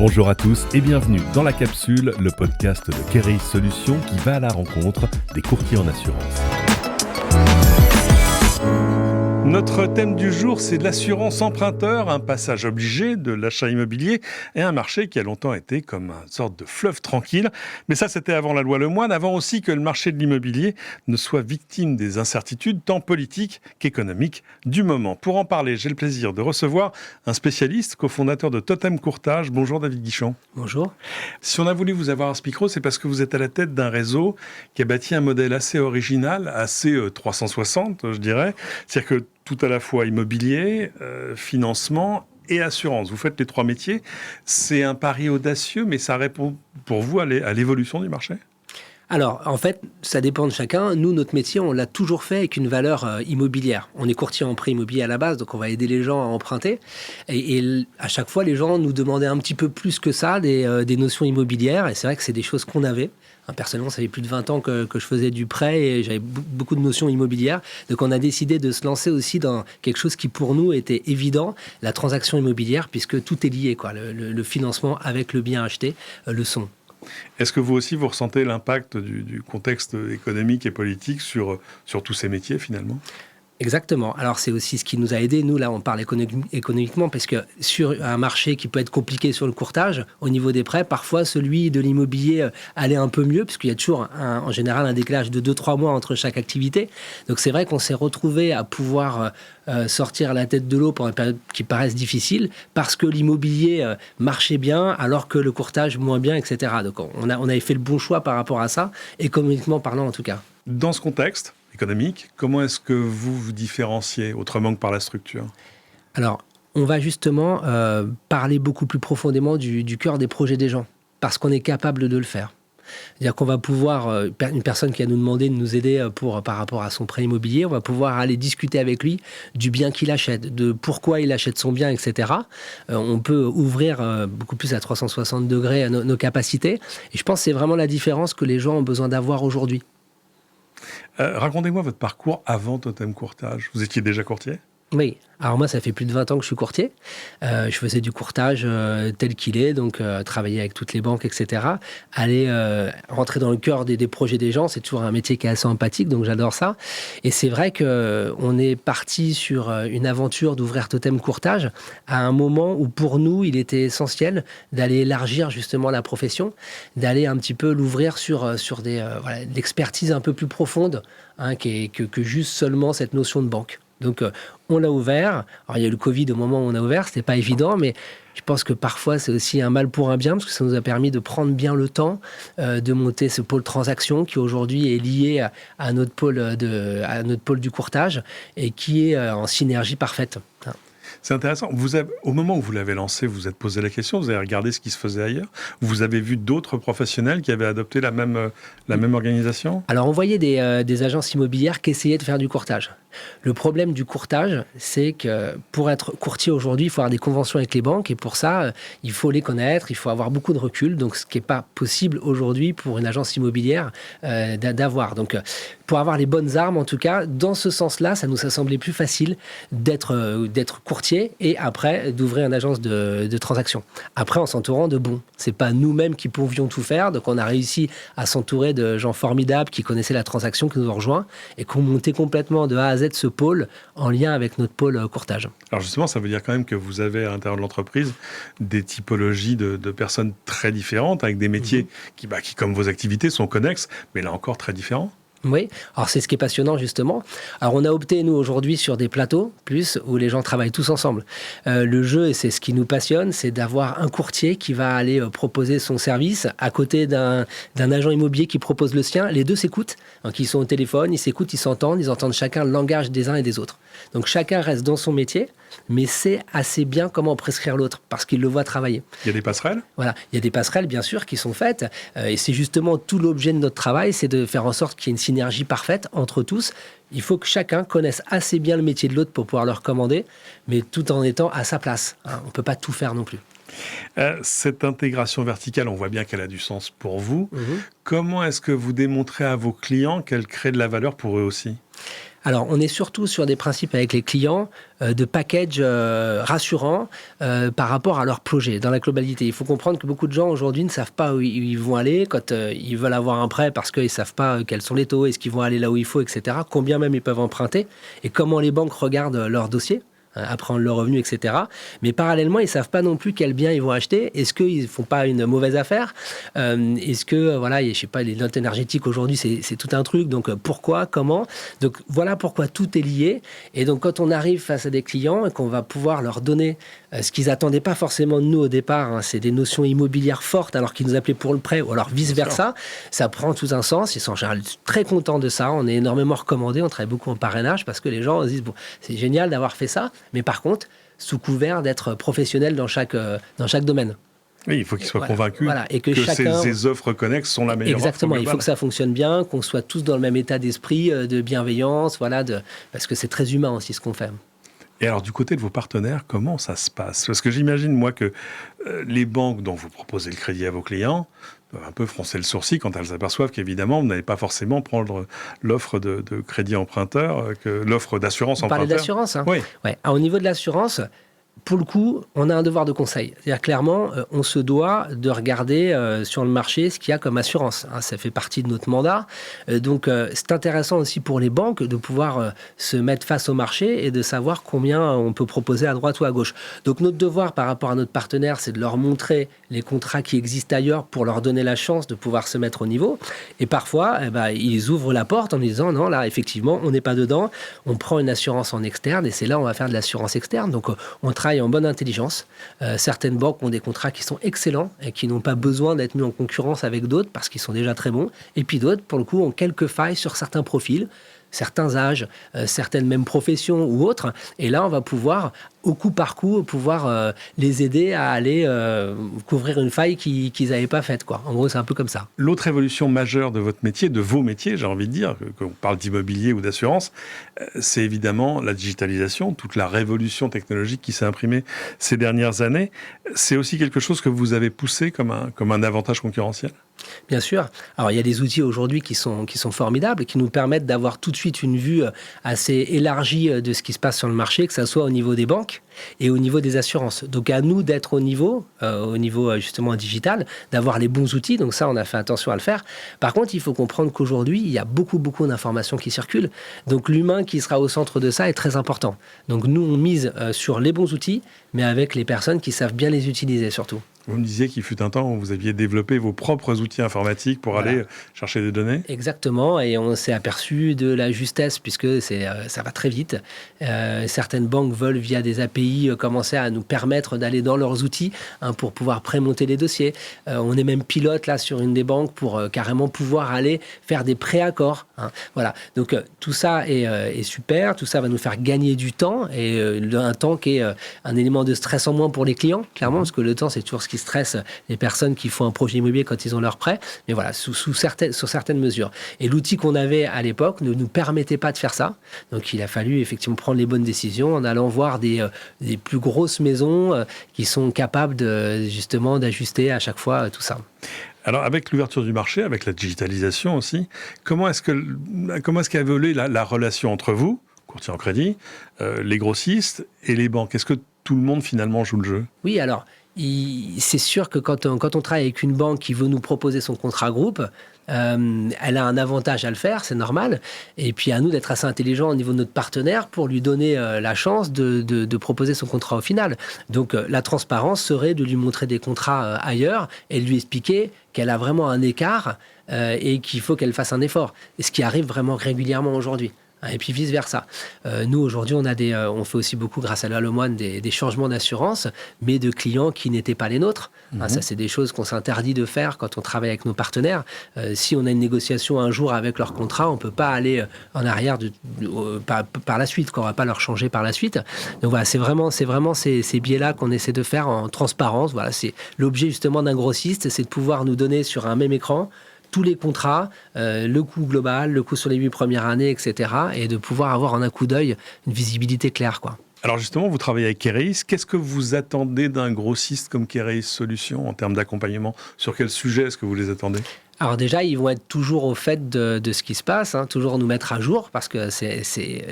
Bonjour à tous et bienvenue dans La Capsule, le podcast de Kereis Solutions qui va à la rencontre des courtiers en assurance. Notre thème du jour, c'est l'assurance emprunteur, un passage obligé de l'achat immobilier et un marché qui a longtemps été comme une sorte de fleuve tranquille. Mais ça, c'était avant la loi Lemoine, avant aussi que le marché de l'immobilier ne soit victime des incertitudes tant politiques qu'économiques du moment. Pour en parler, j'ai le plaisir de recevoir un spécialiste, cofondateur de Totem Courtage. Bonjour David Guichon. Bonjour. Si on a voulu vous avoir à ce micro, c'est parce que vous êtes à la tête d'un réseau qui a bâti un modèle assez original, assez 360, je dirais. C'est-à-dire que tout à la fois immobilier, financement et assurance. Vous faites les trois métiers. C'est un pari audacieux, mais ça répond pour vous à l'évolution du marché ? Alors, en fait, ça dépend de chacun. Nous, notre métier, on l'a toujours fait avec une valeur immobilière. On est courtier en prêt immobilier à la base, donc on va aider les gens à emprunter. Et à chaque fois, les gens nous demandaient un petit peu plus que ça, des notions immobilières. Et c'est vrai que c'est des choses qu'on avait. Personnellement, ça fait plus de 20 ans que je faisais du prêt et j'avais beaucoup de notions immobilières. Donc, on a décidé de se lancer aussi dans quelque chose qui, pour nous, était évident, la transaction immobilière, puisque tout est lié, quoi. Le financement avec le bien acheté le sont. Est-ce que vous aussi, vous ressentez l'impact du contexte économique et politique sur tous ces métiers, finalement ? Exactement. Alors, c'est aussi ce qui nous a aidés. Nous, là, on parle économiquement parce que sur un marché qui peut être compliqué sur le courtage, au niveau des prêts, parfois, celui de l'immobilier allait un peu mieux puisqu'il y a toujours, en général, un décalage de 2-3 mois entre chaque activité. Donc, c'est vrai qu'on s'est retrouvé à pouvoir sortir la tête de l'eau pendant une période qui paraisse difficile parce que l'immobilier marchait bien alors que le courtage moins bien, etc. Donc, on avait fait le bon choix par rapport à ça, économiquement parlant en tout cas. Dans ce contexte économique, comment est-ce que vous vous différenciez autrement que par la structure ? Alors, on va justement parler beaucoup plus profondément du cœur des projets des gens, parce qu'on est capable de le faire. C'est-à-dire qu'on va pouvoir, une personne qui a nous demandé de nous aider par rapport à son prêt immobilier, on va pouvoir aller discuter avec lui du bien qu'il achète, de pourquoi il achète son bien, etc. On peut ouvrir beaucoup plus à 360 degrés nos capacités. Et je pense que c'est vraiment la différence que les gens ont besoin d'avoir aujourd'hui. Racontez-moi votre parcours avant Totem Courtage. Vous étiez déjà courtier ? Oui. Alors moi, ça fait plus de 20 ans que je suis courtier. Je faisais du courtage tel qu'il est, donc travailler avec toutes les banques, etc. Aller rentrer dans le cœur des projets des gens, c'est toujours un métier qui est assez empathique, donc j'adore ça. Et c'est vrai qu'on est parti sur une aventure d'ouvrir Totem Courtage à un moment où pour nous, il était essentiel d'aller élargir justement la profession, d'aller un petit peu l'ouvrir sur l'expertise un peu plus profonde, que juste seulement cette notion de banque. Donc, on l'a ouvert. Alors, il y a eu le Covid au moment où on a ouvert. C'était pas évident, mais je pense que parfois, c'est aussi un mal pour un bien, parce que ça nous a permis de prendre bien le temps de monter ce pôle transaction qui, aujourd'hui, est lié à notre pôle du courtage et qui est en synergie parfaite. C'est intéressant. Au moment où vous l'avez lancé, vous vous êtes posé la question, vous avez regardé ce qui se faisait ailleurs. Vous avez vu d'autres professionnels qui avaient adopté la même organisation ? Alors, on voyait des agences immobilières qui essayaient de faire du courtage. Le problème du courtage, c'est que pour être courtier aujourd'hui, il faut avoir des conventions avec les banques et pour ça, il faut les connaître, il faut avoir beaucoup de recul. Donc, ce qui n'est pas possible aujourd'hui pour une agence immobilière d'avoir. Donc, pour avoir les bonnes armes, en tout cas, dans ce sens-là, ça nous a semblé plus facile d'être courtier et après d'ouvrir une agence de transaction. Après, en s'entourant de bons. C'est pas nous-mêmes qui pouvions tout faire, donc on a réussi à s'entourer de gens formidables qui connaissaient la transaction, qui nous ont rejoints et qui ont monté complètement de A à Z ce pôle en lien avec notre pôle courtage. Alors justement, ça veut dire quand même que vous avez à l'intérieur de l'entreprise des typologies de personnes très différentes, avec des métiers qui, comme vos activités, sont connexes, mais là encore très différents. Oui, alors c'est ce qui est passionnant justement. Alors on a opté nous aujourd'hui sur des plateaux plus où les gens travaillent tous ensemble. Le jeu, et c'est ce qui nous passionne, c'est d'avoir un courtier qui va aller proposer son service à côté d'un agent immobilier qui propose le sien. Les deux s'écoutent, donc ils sont au téléphone, ils s'écoutent, ils entendent chacun le langage des uns et des autres. Donc chacun reste dans son métier, mais sait assez bien comment prescrire l'autre parce qu'il le voit travailler. Il y a des passerelles ? Voilà, il y a des passerelles bien sûr qui sont faites et c'est justement tout l'objet de notre travail, c'est de faire en sorte qu'il y ait une synergie parfaite entre tous. Il faut que chacun connaisse assez bien le métier de l'autre pour pouvoir le recommander, mais tout en étant à sa place. On ne peut pas tout faire non plus. Cette intégration verticale, on voit bien qu'elle a du sens pour vous. Comment est-ce que vous démontrez à vos clients qu'elle crée de la valeur pour eux aussi ? Alors, on est surtout sur des principes avec les clients de package rassurants par rapport à leur projet, dans la globalité. Il faut comprendre que beaucoup de gens aujourd'hui ne savent pas où ils vont aller quand ils veulent avoir un prêt parce qu'ils ne savent pas quels sont les taux, est-ce qu'ils vont aller là où il faut, etc. Combien même ils peuvent emprunter et comment les banques regardent leur dossier. Apprendre leurs revenus, etc. Mais parallèlement, ils ne savent pas non plus quel bien ils vont acheter. Est-ce qu'ils ne font pas une mauvaise affaire ? Est-ce que, voilà, je ne sais pas, les notes énergétiques aujourd'hui, c'est tout un truc. Donc, pourquoi, comment ? Donc, voilà pourquoi tout est lié. Et donc, quand on arrive face à des clients et qu'on va pouvoir leur donner ce qu'ils n'attendaient pas forcément de nous au départ, c'est des notions immobilières fortes alors qu'ils nous appelaient pour le prêt ou alors vice-versa, ça prend tout un sens. Ils sont en général très contents de ça. On est énormément recommandés. On travaille beaucoup en parrainage parce que les gens se disent, bon, c'est génial d'avoir fait ça. Mais par contre, sous couvert d'être professionnel dans chaque domaine. Oui, il faut qu'ils soient convaincus et que ces offres connexes sont la meilleure. Exactement, il faut que ça fonctionne bien, qu'on soit tous dans le même état d'esprit, de bienveillance, parce que c'est très humain aussi ce qu'on fait. Et alors, du côté de vos partenaires, comment ça se passe ? Parce que j'imagine, moi, que les banques dont vous proposez le crédit à vos clients doivent un peu froncer le sourcil quand elles s'aperçoivent qu'évidemment, vous n'allez pas forcément prendre l'offre de crédit emprunteur, que l'offre d'assurance emprunteur. On parlait d'assurance, hein ? Oui. Ouais. Alors, au niveau de l'assurance, pour le coup, on a un devoir de conseil. C'est-à-dire, clairement, on se doit de regarder sur le marché ce qu'il y a comme assurance. Ça fait partie de notre mandat. Donc, c'est intéressant aussi pour les banques de pouvoir se mettre face au marché et de savoir combien on peut proposer à droite ou à gauche. Donc, notre devoir par rapport à notre partenaire, c'est de leur montrer les contrats qui existent ailleurs pour leur donner la chance de pouvoir se mettre au niveau. Et parfois, ils ouvrent la porte en disant, non, là, effectivement, on n'est pas dedans. On prend une assurance en externe et c'est là où on va faire de l'assurance externe. Donc, on travaille en bonne intelligence. Certaines banques ont des contrats qui sont excellents et qui n'ont pas besoin d'être mis en concurrence avec d'autres parce qu'ils sont déjà très bons. Et puis d'autres, pour le coup, ont quelques failles sur certains profils, certains âges, certaines mêmes professions ou autres. Et là, on va pouvoir, au coup par coup, les aider à aller couvrir une faille qu'ils n'avaient pas faite, quoi. En gros, c'est un peu comme ça. L'autre évolution majeure de votre métier, de vos métiers, j'ai envie de dire, qu'on parle d'immobilier ou d'assurance, c'est évidemment la digitalisation, toute la révolution technologique qui s'est imprimée ces dernières années. C'est aussi quelque chose que vous avez poussé comme un avantage concurrentiel ? Bien sûr. Alors, il y a des outils aujourd'hui qui sont formidables et qui nous permettent d'avoir tout de suite une vue assez élargie de ce qui se passe sur le marché, que ce soit au niveau des banques et au niveau des assurances. Donc, à nous d'être au niveau justement digital, d'avoir les bons outils. Donc, ça, on a fait attention à le faire. Par contre, il faut comprendre qu'aujourd'hui, il y a beaucoup d'informations qui circulent. Donc, l'humain qui sera au centre de ça est très important. Donc, nous, on mise sur les bons outils, mais avec les personnes qui savent bien les utiliser surtout. Vous me disiez qu'il fut un temps où vous aviez développé vos propres outils informatiques pour aller chercher des données. Exactement, et on s'est aperçu de la justesse puisque ça va très vite. Certaines banques veulent, via des API, commencer à nous permettre d'aller dans leurs outils pour pouvoir prémonter les dossiers. On est même pilote là sur une des banques pour carrément pouvoir aller faire des préaccords. Voilà, donc tout ça est super, tout ça va nous faire gagner du temps, et un temps qui est un élément de stress en moins pour les clients, clairement, parce que le temps, c'est toujours ce qui stresse les personnes qui font un projet immobilier quand ils ont leur prêt, mais voilà, sur certaines mesures. Et l'outil qu'on avait à l'époque ne nous permettait pas de faire ça, donc il a fallu effectivement prendre les bonnes décisions en allant voir des plus grosses maisons qui sont capables justement d'ajuster à chaque fois tout ça. Alors, avec l'ouverture du marché, avec la digitalisation aussi, comment est-ce qu'a évolué la relation entre vous, courtier en crédit, les grossistes et les banques ? Est-ce que tout le monde finalement joue le jeu ? Oui, alors, c'est sûr que quand on travaille avec une banque qui veut nous proposer son contrat groupe, elle a un avantage à le faire, c'est normal. Et puis à nous d'être assez intelligents au niveau de notre partenaire pour lui donner la chance de proposer son contrat au final. Donc la transparence serait de lui montrer des contrats ailleurs et de lui expliquer qu'elle a vraiment un écart et qu'il faut qu'elle fasse un effort. Et ce qui arrive vraiment régulièrement aujourd'hui. Et puis vice-versa. Nous, aujourd'hui, on fait aussi beaucoup, grâce à la Lemoine, des changements d'assurance, mais de clients qui n'étaient pas les nôtres. Ça, c'est des choses qu'on s'interdit de faire quand on travaille avec nos partenaires. Si on a une négociation un jour avec leur contrat, on ne peut pas aller en arrière par la suite, qu'on ne va pas leur changer par la suite. Donc voilà, c'est vraiment ces biais-là qu'on essaie de faire en transparence. Voilà, c'est l'objet justement d'un grossiste, c'est de pouvoir nous donner sur un même écran tous les contrats, le coût global, le coût sur les 8 premières années, etc. Et de pouvoir avoir en un coup d'œil une visibilité claire, quoi. Alors justement, vous travaillez avec Kereis. Qu'est-ce que vous attendez d'un grossiste comme Kereis Solutions en termes d'accompagnement ? Sur quel sujet est-ce que vous les attendez ? Alors déjà, ils vont être toujours au fait de ce qui se passe, toujours nous mettre à jour, parce que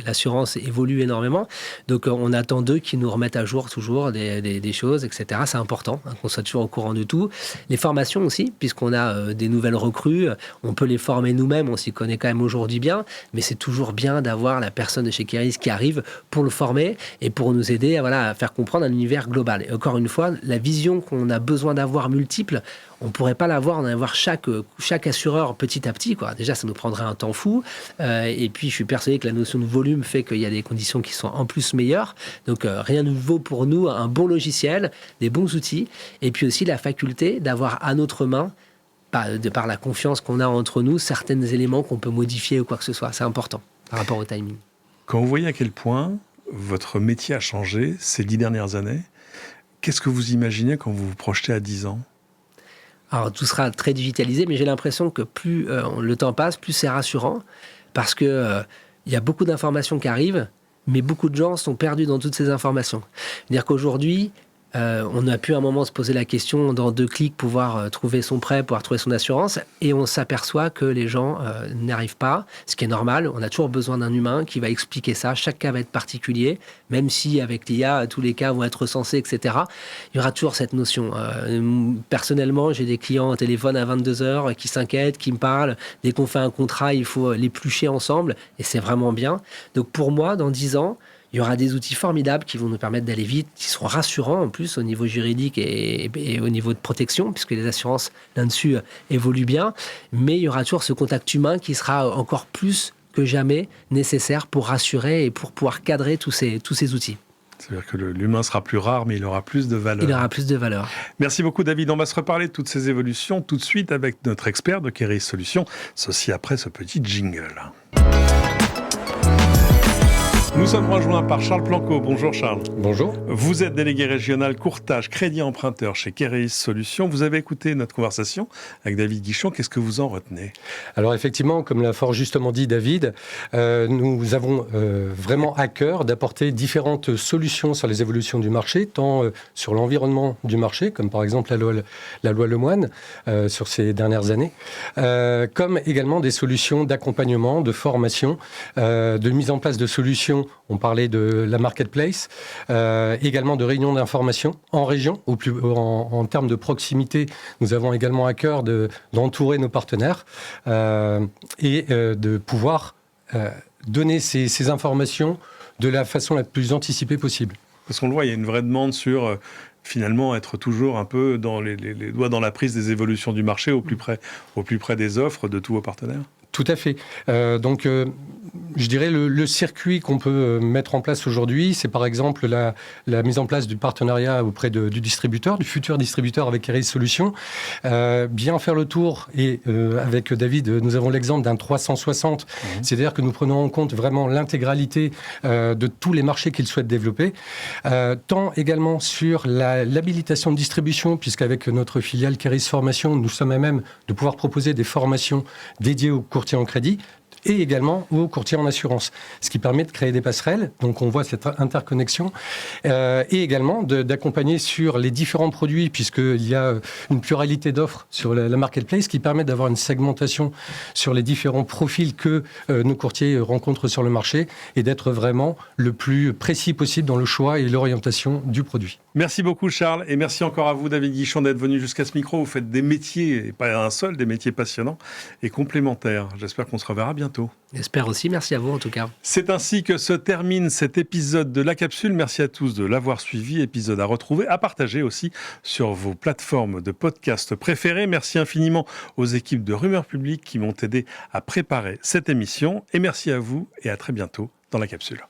l'assurance évolue énormément. Donc on attend d'eux qu'ils nous remettent à jour toujours des choses, etc. C'est important qu'on soit toujours au courant de tout. Les formations aussi, puisqu'on a des nouvelles recrues, on peut les former nous-mêmes, on s'y connaît quand même aujourd'hui bien, mais c'est toujours bien d'avoir la personne de chez Keris qui arrive pour le former et pour nous aider à faire comprendre un univers global. Et encore une fois, la vision qu'on a besoin d'avoir multiple, on ne pourrait pas l'avoir, on va avoir chaque assureur petit à petit, quoi. Déjà, ça nous prendrait un temps fou. Et puis, je suis persuadé que la notion de volume fait qu'il y a des conditions qui sont en plus meilleures. Donc, rien ne vaut pour nous un bon logiciel, des bons outils, et puis aussi la faculté d'avoir à notre main, de par la confiance qu'on a entre nous, certains éléments qu'on peut modifier ou quoi que ce soit. C'est important par rapport au timing. Quand vous voyez à quel point votre métier a changé ces 10 dernières années, qu'est-ce que vous imaginez quand vous vous projetez à 10 ans ? Alors, tout sera très digitalisé, mais j'ai l'impression que plus le temps passe, plus c'est rassurant, parce que il y a beaucoup d'informations qui arrivent, mais beaucoup de gens sont perdus dans toutes ces informations. C'est-à-dire qu'aujourd'hui, on a pu à un moment se poser la question, dans 2 clics, pouvoir trouver son prêt, pouvoir trouver son assurance, et on s'aperçoit que les gens n'arrivent pas, ce qui est normal. On a toujours besoin d'un humain qui va expliquer ça. Chaque cas va être particulier, même si avec l'IA, tous les cas vont être recensés, etc. Il y aura toujours cette notion. Personnellement, j'ai des clients au téléphone à 22h qui s'inquiètent, qui me parlent. Dès qu'on fait un contrat, il faut l'éplucher ensemble, et c'est vraiment bien. Donc pour moi, dans 10 ans, il y aura des outils formidables qui vont nous permettre d'aller vite, qui seront rassurants en plus au niveau juridique et au niveau de protection, puisque les assurances là-dessus évoluent bien. Mais il y aura toujours ce contact humain qui sera encore plus que jamais nécessaire pour rassurer et pour pouvoir cadrer tous ces outils. C'est-à-dire que l'humain sera plus rare, mais il aura plus de valeur. Il aura plus de valeur. Merci beaucoup, David. On va se reparler de toutes ces évolutions tout de suite avec notre expert de Keris Solutions. Ceci après ce petit jingle. Nous sommes rejoints par Charles Planco. Bonjour Charles. Bonjour. Vous êtes délégué régional courtage crédit emprunteur chez Keris Solutions. Vous avez écouté notre conversation avec David Guichon. Qu'est-ce que vous en retenez ? Alors effectivement, comme l'a fort justement dit David, nous avons vraiment à cœur d'apporter différentes solutions sur les évolutions du marché, tant sur l'environnement du marché, comme par exemple la loi Lemoine sur ces dernières années, comme également des solutions d'accompagnement, de formation, de mise en place de solutions. On parlait de la marketplace, également de réunions d'information en région, en termes de proximité. Nous avons également à cœur d'entourer nos partenaires et de pouvoir donner ces informations de la façon la plus anticipée possible. Parce qu'on le voit, il y a une vraie demande sur finalement être toujours un peu dans les doigts dans la prise des évolutions du marché, au plus près des offres de tous vos partenaires. Tout à fait. Donc, je dirais le circuit qu'on peut mettre en place aujourd'hui, c'est par exemple la mise en place du partenariat auprès du distributeur, du futur distributeur avec Keris Solutions. Bien faire le tour, et avec David, nous avons l'exemple d'un 360, c'est-à-dire que nous prenons en compte vraiment l'intégralité de tous les marchés qu'il souhaite développer, tant également sur l'habilitation de distribution, puisqu'avec notre filiale Keris Formation, nous sommes à même de pouvoir proposer des formations dédiées aux courtiers en crédit et également aux courtiers en assurance, ce qui permet de créer des passerelles. Donc on voit cette interconnexion et également d'accompagner sur les différents produits, puisqu'il y a une pluralité d'offres sur la marketplace qui permet d'avoir une segmentation sur les différents profils que nos courtiers rencontrent sur le marché et d'être vraiment le plus précis possible dans le choix et l'orientation du produit. Merci beaucoup Charles, et merci encore à vous David Guichon d'être venu jusqu'à ce micro. Vous faites des métiers, et pas un seul, des métiers passionnants et complémentaires. J'espère qu'on se reverra bientôt. J'espère aussi, merci à vous en tout cas. C'est ainsi que se termine cet épisode de La Capsule. Merci à tous de l'avoir suivi, épisode à retrouver, à partager aussi sur vos plateformes de podcast préférées. Merci infiniment aux équipes de Rumeur Publique qui m'ont aidé à préparer cette émission, et merci à vous et à très bientôt dans La Capsule.